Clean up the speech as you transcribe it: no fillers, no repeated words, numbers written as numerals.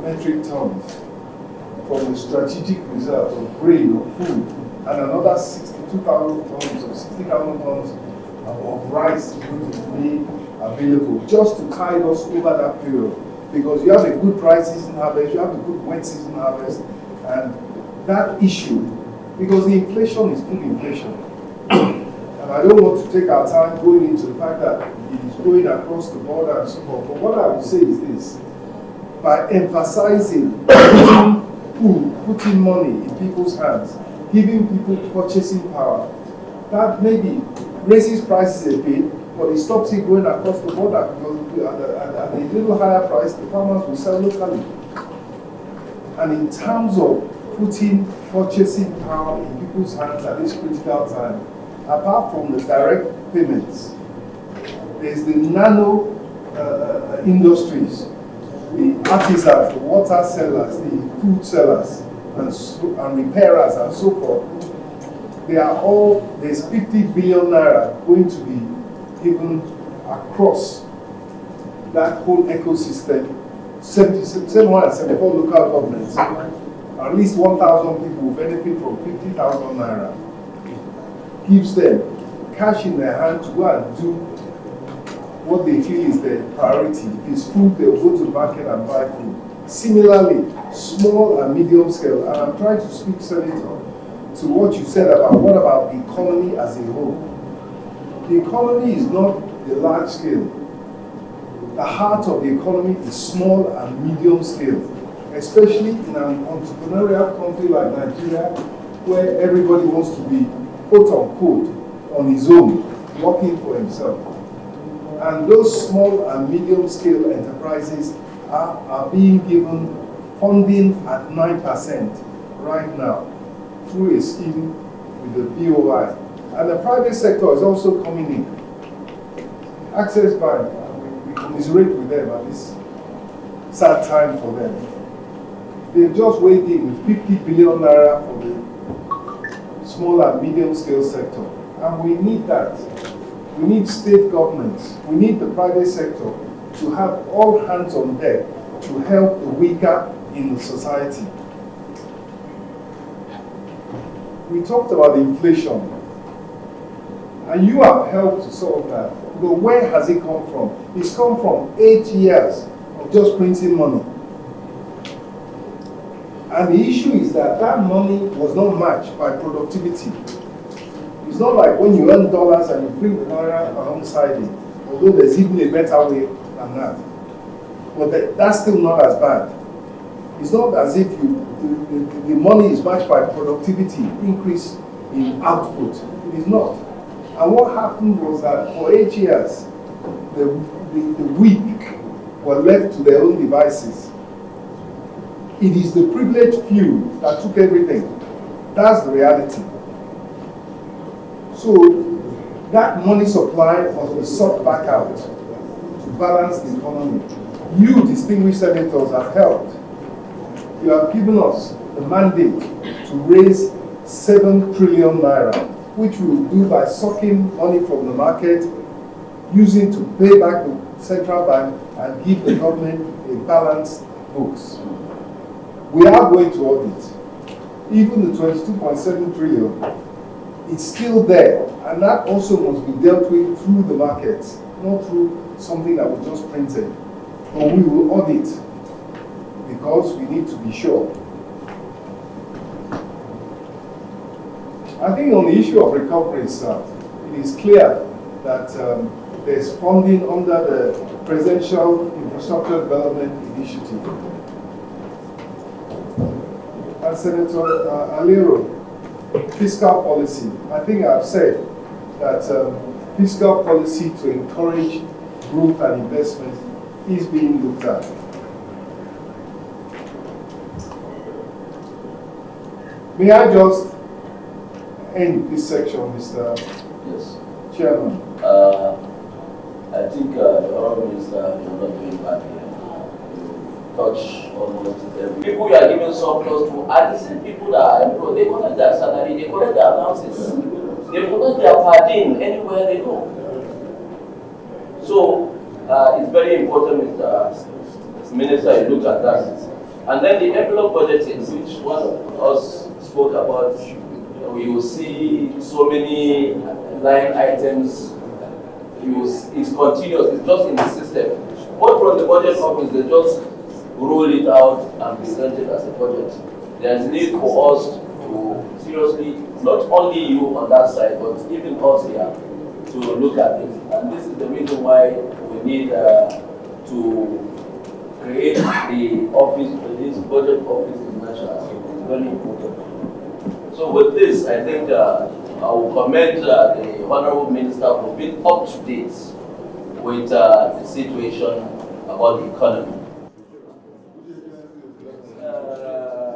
metric tons from the strategic reserve of grain or food, and another 62,000 tons or 60,000 tons of rice going to be available just to tide us over that period. Because you have a good dry season harvest, you have a good wet season harvest, and that issue, because the inflation is food inflation. And I don't want to take our time going into the fact that it is going across the border and so forth. But what I would say is this: by emphasizing putting money in people's hands, giving people purchasing power, that maybe raises prices a bit, but it stops it going across the border, because at a little higher price, the farmers will sell locally. And in terms of putting purchasing power in people's hands at this critical time, apart from the direct payments, there's the nano industries, the artisans, the water sellers, the food sellers, and repairers, and so forth. They are all, there's 50 billion naira going to be given across that whole ecosystem. 774 local governments, at least 1,000 people will benefit from 50,000 naira. Gives them cash in their hand to go and do what they feel is their priority. If it's food, they'll go to the market and buy food. Similarly, small and medium scale, and I'm trying to speak, Senator, to what you said about what about the economy as a whole. The economy is not the large scale. The heart of the economy is small and medium scale, especially in an entrepreneurial country like Nigeria, where everybody wants to be, quote unquote, on his own, working for himself. And those small and medium scale enterprises are being given funding at 9% right now through a scheme with the BOI. And the private sector is also coming in. Access Bank, we commiserate with them at this sad time for them. They've just weighed in with 50 billion naira for the small and medium scale sector. And we need that. We need state governments. We need the private sector to have all hands on deck to help the weaker in the society. We talked about inflation, and you have helped to solve that. But where has it come from? It's come from 8 years of just printing money. And the issue is that that money was not matched by productivity. It's not like when you earn dollars and you bring the naira alongside it, although there's even a better way than that. But that's still not as bad. It's not as if the money is matched by productivity, increase in output. It is not. And what happened was that for 8 years, the weak were left to their own devices. It is the privileged few that took everything. That's the reality. So that money supply must be sought back out to balance the economy. You, distinguished senators, have helped. You have given us the mandate to raise 7 trillion naira, which we will do by sucking money from the market, using to pay back the central bank and give the government a balanced books. We are going to audit. Even the 22.7 trillion, it's still there, and that also must be dealt with through the markets, not through something that we just printed. But we will audit because we need to be sure. I think on the issue of recovery itself, it is clear that there's funding under the Presidential Infrastructure Development Initiative. And Senator Alero, fiscal policy. I think I've said that fiscal policy to encourage growth and investment is being looked at. May I just end this section, Mr. Yes. Chairman? I think the Honourable Minister, you're not doing bad here. You touch almost every people you are giving surplus to are the same people that are employed. They collect their salary, they collect their allowances, they collect their pardon anywhere they go. So it's very important, Mr. Minister, you look at that. And then the envelope budgeting, which one of us spoke about, you will see so many line items. It's continuous, it's just in the system. But from the budget office, they just roll it out and present it as a budget. There's need for us to seriously, not only you on that side, but even us here, to look at it. And this is the reason why we need to create the office, this budget office in national. It's very important. So with this, I think I will commend the Honorable Minister for being up to date with the situation about the economy.